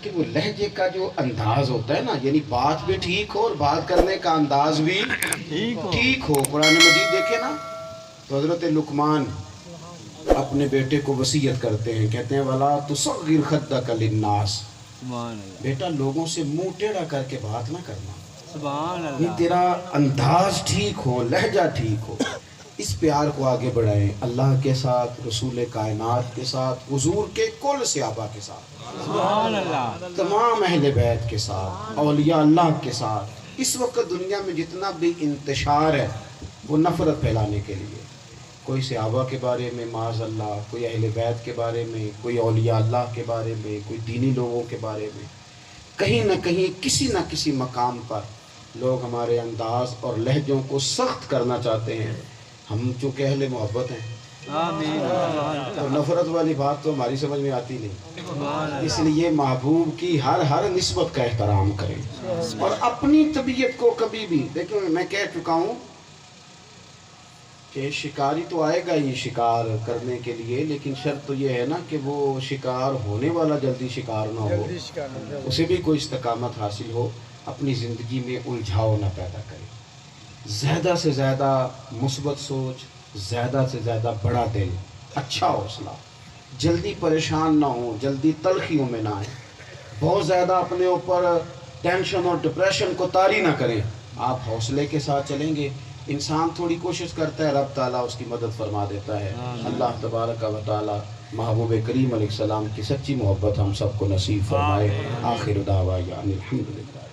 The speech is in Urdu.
کہ وہ لہجے کا جو انداز ہوتا ہے نا، یعنی بات بھی ٹھیک ہو اور بات کرنے کا انداز بھی ٹھیک ہو۔ قرآن مجید دیکھیں نا تو حضرت لقمان اپنے بیٹے کو وصیت کرتے ہیں، کہتے ہیں وَلَا تُصَغِّرْ خَدَّكَ لِلنَّاسِ، بیٹا لوگوں سے منہ ٹیڑھا کر کے بات نہ کرنا، یہ تیرا انداز ٹھیک ہو، لہجہ ٹھیک ہو۔ اس پیار کو آگے بڑھائیں اللہ کے ساتھ، رسول کائنات کے ساتھ، حضور کے کل صحابہ کے ساتھ، تمام اہل بیت کے ساتھ، اولیاء اللہ کے ساتھ۔ اس وقت دنیا میں جتنا بھی انتشار ہے وہ نفرت پھیلانے کے لیے، کوئی صحابہ کے بارے میں معاذ اللہ، کوئی اہل بیت کے بارے میں، کوئی اولیاء اللہ کے بارے میں، کوئی دینی لوگوں کے بارے میں، کہیں نہ کہیں کسی نہ کسی مقام پر لوگ ہمارے انداز اور لہجوں کو سخت کرنا چاہتے ہیں۔ ہم چونکہ اہل محبت ہیں تو نفرت والی بات تو ہماری سمجھ میں آتی نہیں، اس لیے محبوب کی ہر نسبت کا احترام کریں، اور اپنی طبیعت کو کبھی بھی دیکھیں۔ میں کہہ چکا ہوں کہ شکاری تو آئے گا ہی شکار کرنے کے لیے، لیکن شرط تو یہ ہے نا کہ وہ شکار ہونے والا جلدی شکار نہ ہو، اسے بھی کوئی استقامت حاصل ہو، اپنی زندگی میں الجھاؤ نہ پیدا کرے، زیادہ سے زیادہ مثبت سوچ، زیادہ سے زیادہ بڑا دل، اچھا حوصلہ، جلدی پریشان نہ ہوں، جلدی تلخیوں میں نہ آئیں، بہت زیادہ اپنے اوپر ٹینشن اور ڈپریشن کو طاری نہ کریں۔ آپ حوصلے کے ساتھ چلیں گے، انسان تھوڑی کوشش کرتا ہے، رب تعالیٰ اس کی مدد فرما دیتا ہے۔ اللہ تبارک و تعالیٰ محبوب کریم علیہ السلام کی سچی محبت ہم سب کو نصیب فرمائے۔ آخر دعوانا الحمدللہ۔